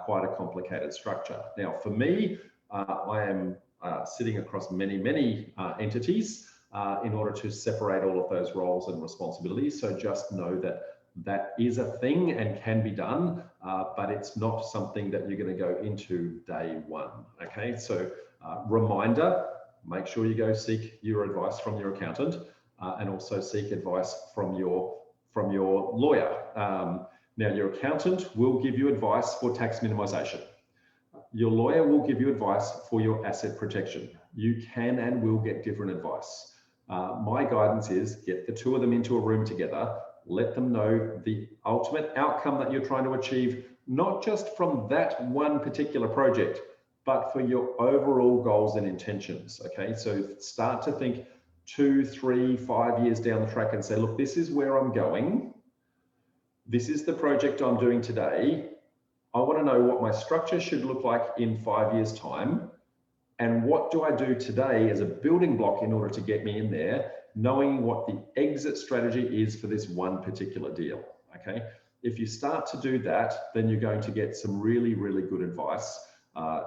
quite a complicated structure. Now, for me, I am sitting across many entities in order to separate all of those roles and responsibilities. So just know that that is a thing and can be done, but it's not something that you're going to go into day one. Okay, so reminder, make sure you go seek your advice from your accountant. And also seek advice from your lawyer. Now, your accountant will give you advice for tax minimization. Your lawyer will give you advice for your asset protection. You can and will get different advice. My guidance is, get the two of them into a room together, let them know the ultimate outcome that you're trying to achieve, not just from that one particular project, but for your overall goals and intentions, okay? So start to think 2, 3, 5 years down the track and say, look, this is where I'm going. This is the project I'm doing today. I want to know what my structure should look like in 5 years' time. And what do I do today as a building block in order to get me in there, knowing what the exit strategy is for this one particular deal, okay? If you start to do that, then you're going to get some really good advice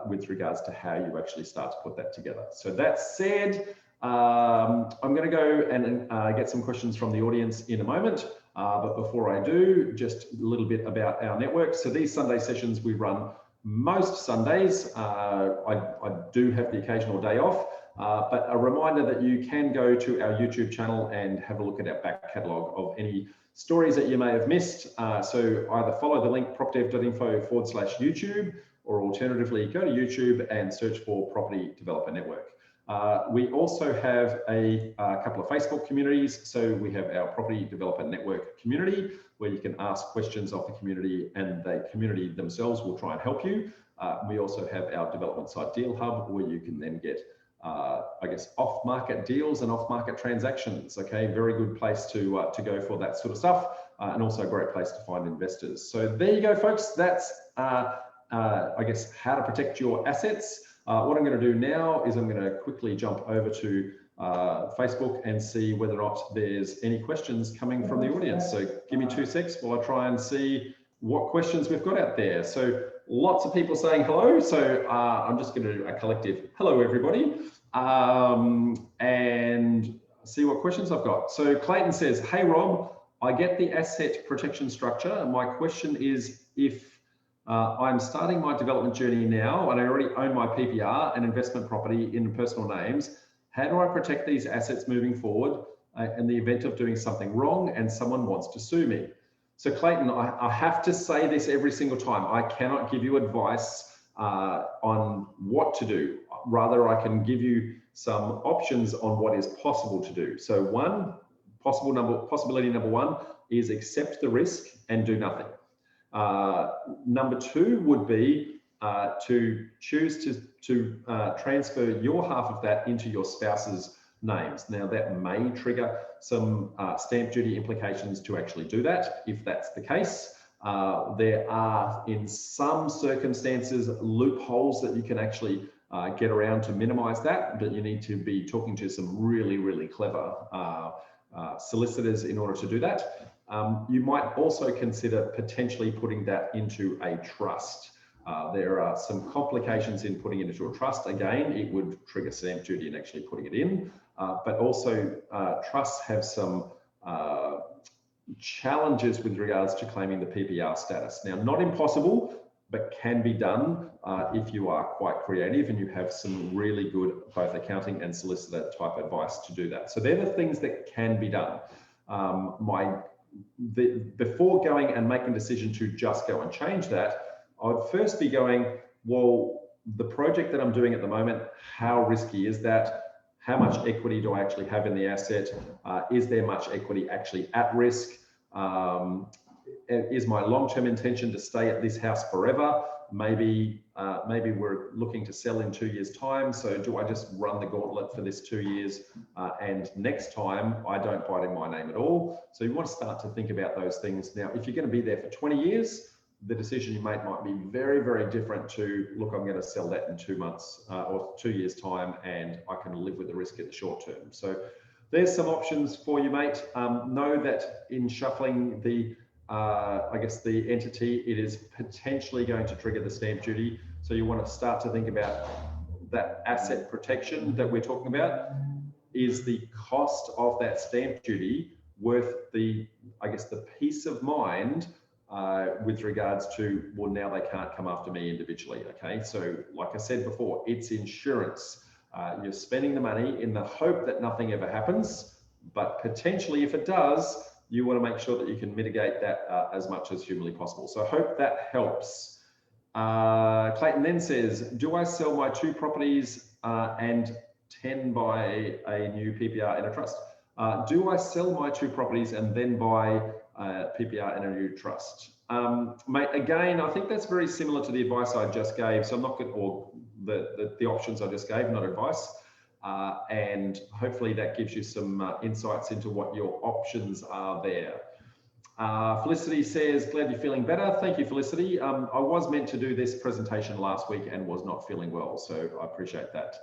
with regards to how you actually start to put that together. So that said, I'm going to go and get some questions from the audience in a moment. But before I do, just a little bit about our network. So these Sunday sessions we run most Sundays. I do have the occasional day off, but a reminder that you can go to our YouTube channel and have a look at our back catalogue of any stories that you may have missed. So either follow the link propdev.info/YouTube, or alternatively go to YouTube and search for Property Developer Network. We also have a couple of Facebook communities. So we have our Property Developer Network community, where you can ask questions of the community and the community themselves will try and help you. We also have our Development Site Deal Hub, where you can then get, I guess, off-market deals and off-market transactions. Okay, very good place to go for that sort of stuff, and also a great place to find investors. So there you go, folks. That's, I guess, how to protect your assets. What I'm going to do now is I'm going to quickly jump over to Facebook and see whether or not there's any questions coming from the audience. So give me 2 secs while I try and see what questions we've got out there. So lots of people saying hello. So I'm just going to do a collective hello, everybody, and see what questions I've got. So Clayton says, hey, Rob, I get the asset protection structure. My question is, if I'm starting my development journey now and I already own my PPR and investment property in personal names, how do I protect these assets moving forward in the event of doing something wrong and someone wants to sue me? So Clayton, I have to say this every single time. I cannot give you advice on what to do. Rather, I can give you some options on what is possible to do. So possibility number one is accept the risk and do nothing. Number two would be to choose to transfer your half of that into your spouse's names. Now that may trigger some stamp duty implications to actually do that. If that's the case, there are in some circumstances loopholes that you can actually get around to minimize that, but you need to be talking to some really, really clever solicitors in order to do that. You might also consider potentially putting that into a trust. There are some complications in putting it into a trust. Again, it would trigger stamp duty in actually putting it in, but also trusts have some challenges with regards to claiming the PPR status. Now, not impossible, but can be done if you are quite creative and you have some really good both accounting and solicitor type advice to do that. So they're the things that can be done. Before going and making a decision to just go and change that, I would first be going, well, the project that I'm doing at the moment, how risky is that? How much equity do I actually have in the asset? Is there much equity actually at risk? Is my long-term intention to stay at this house forever? Maybe we're looking to sell in 2 years' time. So do I just run the gauntlet for this 2 years and next time I don't buy it in my name at all? So you want to start to think about those things. Now, if you're going to be there for 20 years, the decision you make might be very, very different to, look, I'm going to sell that in 2 months or 2 years' time and I can live with the risk in the short term. So there's some options for you, mate. Know that in shuffling the I guess the entity, it is potentially going to trigger the stamp duty. So you want to start to think about that asset protection that we're talking about. Is the cost of that stamp duty worth the, I guess, the peace of mind with regards to, well, now they can't come after me individually, okay? So like I said before, it's insurance. You're spending the money in the hope that nothing ever happens, but potentially if it does, you want to make sure that you can mitigate that as much as humanly possible. So I hope that helps. Clayton then says, do I sell my 2 properties and 10 buy a new PPR in a trust? Do I sell my 2 properties and then buy PPR in a new trust? Mate, again, I think that's very similar to the advice I just gave. So I'm not going to, or the options I just gave, not advice. And hopefully that gives you some insights into what your options are there. Felicity says, glad you're feeling better. Thank you, Felicity. I was meant to do this presentation last week and was not feeling well, so I appreciate that.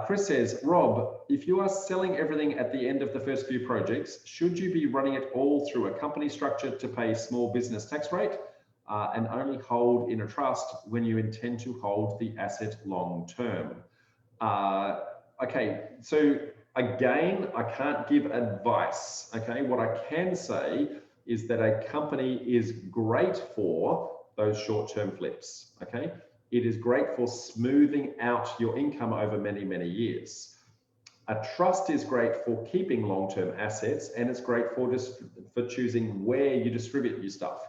Chris says, Rob, if you are selling everything at the end of the first few projects, should you be running it all through a company structure to pay small business tax rate and only hold in a trust when you intend to hold the asset long term? Okay, so again, I can't give advice. Okay, what I can say is that a company is great for those short-term flips, okay? It is great for smoothing out your income over many, many years. A trust is great for keeping long-term assets, and it's great for choosing where you distribute your stuff.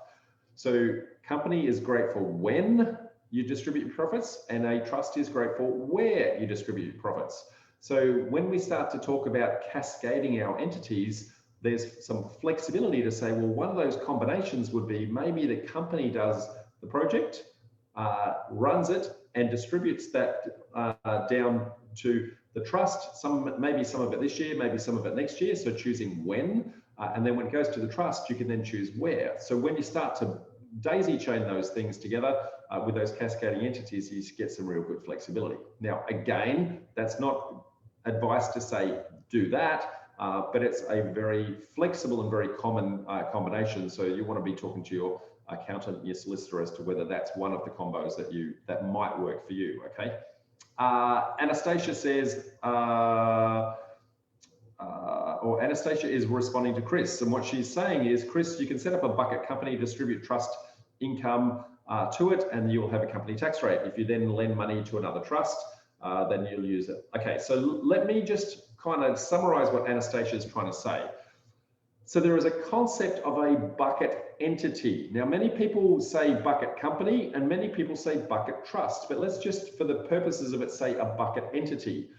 So company is great for when you distribute your profits, and a trust is great for where you distribute your profits. So when we start to talk about cascading our entities, there's some flexibility to say, well, one of those combinations would be maybe the company does the project, runs it, and distributes that down to the trust, maybe some of it this year, maybe some of it next year. So choosing when, and then when it goes to the trust, you can then choose where. So when you start to daisy chain those things together with those cascading entities, you get some real good flexibility. Now, again, that's not advice to say do that, but it's a very flexible and very common combination. So you want to be talking to your accountant and your solicitor as to whether that's one of the combos that might work for you, okay? Anastasia says, or Anastasia is responding to Chris, and what she's saying is, Chris, you can set up a bucket company, distribute trust income to it, and you'll have a company tax rate. If you then lend money to another trust, then you'll use it. Okay, so let me just kind of summarize what Anastasia is trying to say. So there is a concept of a bucket entity. Now, many people say bucket company and many people say bucket trust, but let's just, for the purposes of it, say a bucket entity.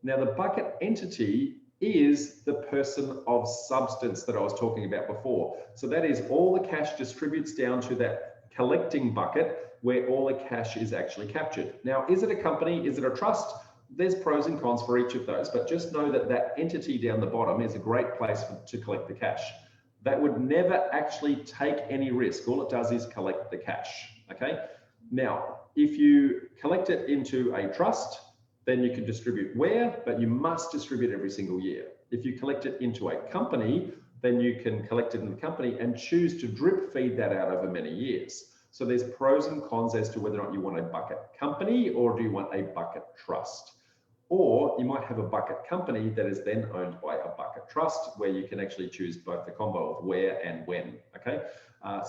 Now, the bucket entity is the person of substance that I was talking about before. So that is all the cash distributes down to that collecting bucket where all the cash is actually captured. Now, is it a company? Is it a trust? There's pros and cons for each of those, but just know that that entity down the bottom is a great place to collect the cash. That would never actually take any risk. All it does is collect the cash, okay? Now, if you collect it into a trust, then you can distribute where, but you must distribute every single year. If you collect it into a company, then you can collect it in the company and choose to drip feed that out over many years. So there's pros and cons as to whether or not you want a bucket company or do you want a bucket trust. Or you might have a bucket company that is then owned by a bucket trust where you can actually choose both the combo of where and when, okay?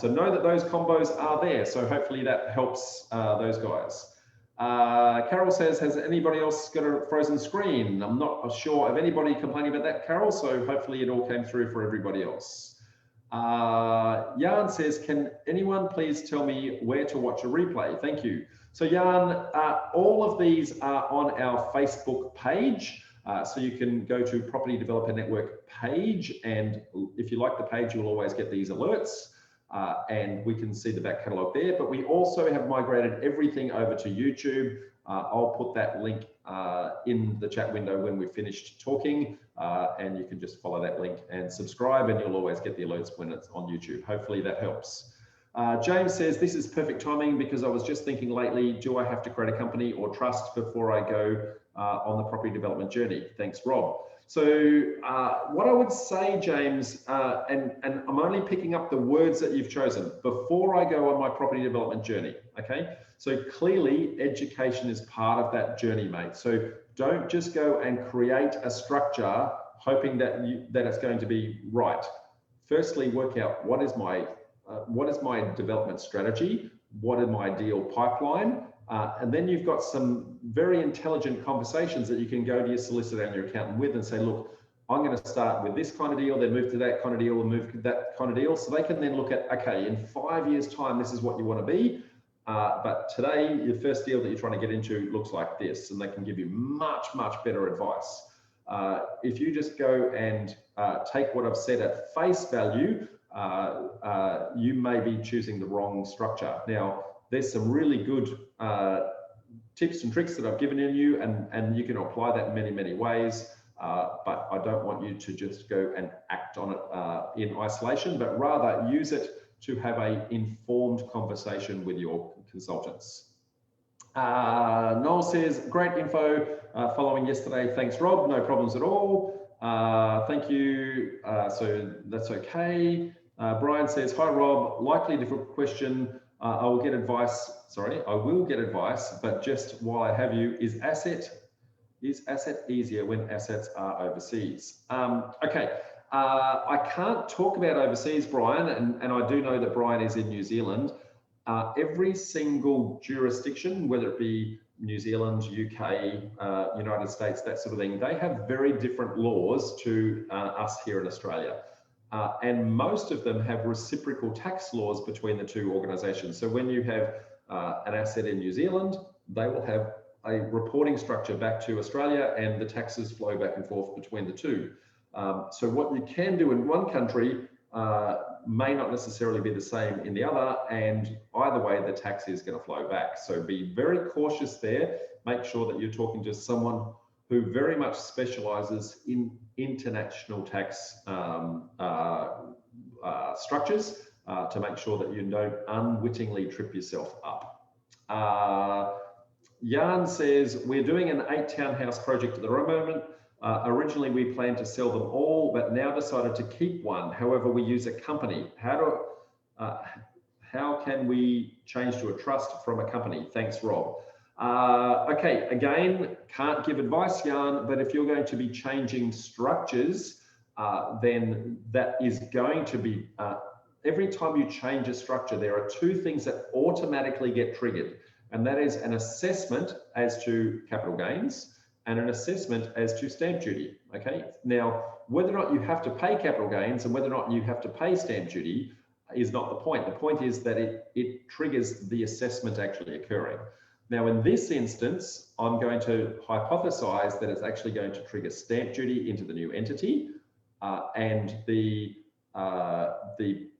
So know that those combos are there. So hopefully that helps those guys. Carol says, has anybody else got a frozen screen? I'm not sure of anybody complaining about that, Carol, so hopefully it all came through for everybody else. Jan says, can anyone please tell me where to watch a replay? Thank you. So Jan, all of these are on our Facebook page. So you can go to Property Developer Network page, and if you like the page, you'll always get these alerts. And we can see the back catalogue there, but we also have migrated everything over to YouTube. I'll put that link in the chat window when we've finished talking, and you can just follow that link and subscribe, and you'll always get the alerts when it's on YouTube. Hopefully that helps. James says, this is perfect timing because I was just thinking lately, do I have to create a company or trust before I go on the property development journey? Thanks, Rob. So what I would say, James, and I'm only picking up the words that you've chosen, before I go on my property development journey, okay? So clearly education is part of that journey, mate. So don't just go and create a structure hoping that it's going to be right. Firstly, work out what is my development strategy, what is my ideal pipeline, and then you've got some very intelligent conversations that you can go to your solicitor and your accountant with and say, look, I'm going to start with this kind of deal, then move to that kind of deal, and move to that kind of deal. So they can then look at, okay, in 5 years' time, this is what you want to be. But today, your first deal that you're trying to get into looks like this, and they can give you much, much better advice. If you just go and take what I've said at face value, you may be choosing the wrong structure. Now, there's some really good tips and tricks that I've given you, and you can apply that in many, many ways. But I don't want you to just go and act on it in isolation, but rather use it to have an informed conversation with your consultants. Noel says, great info following yesterday. Thanks, Rob. No problems at all. Thank you. So that's okay. Brian says, hi, Rob. Likely different question. I will get advice, but just while I have you, is asset easier when assets are overseas? Okay, I can't talk about overseas, Brian, and I do know that Brian is in New Zealand. every single jurisdiction, whether it be New Zealand, UK, United States, that sort of thing, they have very different laws to us here in Australia. And most of them have reciprocal tax laws between the two organisations. So when you have an asset in New Zealand, they will have a reporting structure back to Australia, and the taxes flow back and forth between the two. So what you can do in one country may not necessarily be the same in the other, and either way the tax is going to flow back. So be very cautious there. Make sure that you're talking to someone who very much specializes in international tax structures to make sure that you don't unwittingly trip yourself up. Jan says, we're doing an 8 townhouse project at the moment. Originally, we planned to sell them all, but now decided to keep one. However, we use a company. How can we change to a trust from a company? Thanks, Rob. Okay, again, can't give advice, Jan, but if you're going to be changing structures, then that is going to be, every time you change a structure, there are two things that automatically get triggered, and that is an assessment as to capital gains and an assessment as to stamp duty. Okay, now whether or not you have to pay capital gains and whether or not you have to pay stamp duty is not the point. The point is that it triggers the assessment actually occurring. Now in this instance, I'm going to hypothesize that it's actually going to trigger stamp duty into the new entity, and the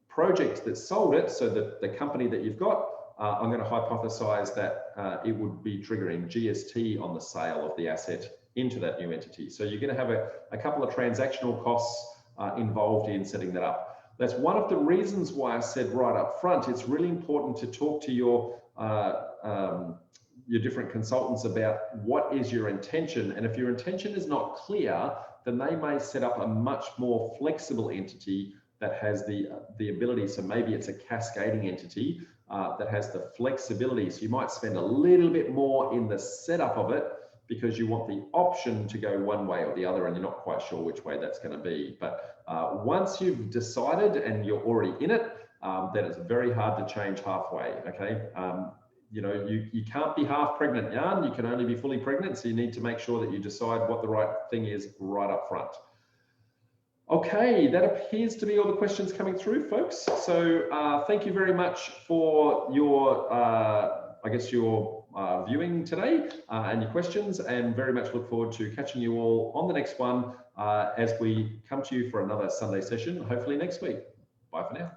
project that sold it, so the company that you've got, I'm going to hypothesize that it would be triggering GST on the sale of the asset into that new entity. So you're going to have a couple of transactional costs involved in setting that up. That's one of the reasons why I said right up front, it's really important to talk to your different consultants about what is your intention. And if your intention is not clear, then they may set up a much more flexible entity that has the ability. So maybe it's a cascading entity that has the flexibility. So you might spend a little bit more in the setup of it because you want the option to go one way or the other, and you're not quite sure which way that's going to be. But once you've decided and you're already in it, then it's very hard to change halfway. Okay, you know, you can't be half pregnant, Jan. You can only be fully pregnant. So you need to make sure that you decide what the right thing is right up front. Okay, that appears to be all the questions coming through, folks. So thank you very much for your, I guess, your viewing today and your questions, and very much look forward to catching you all on the next one as we come to you for another Sunday session, hopefully next week. Bye for now.